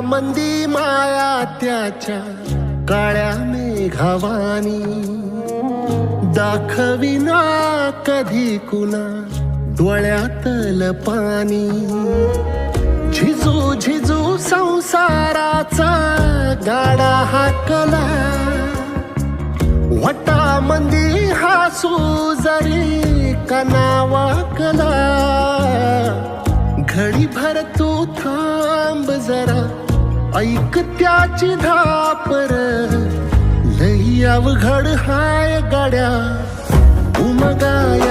मंदी माया त्याच्या काळ्या मेघावानी, दाखविना कधी कुणा डोळ्यातल पाणी. झिजू झिजू संसाराचा गाडा हाकला, वटामंदी हासू जरी कना वाकला. घडी भर तू थांब जरा, ऐक त्याची धापर, लई अवघड हाय गाड्या उमगाय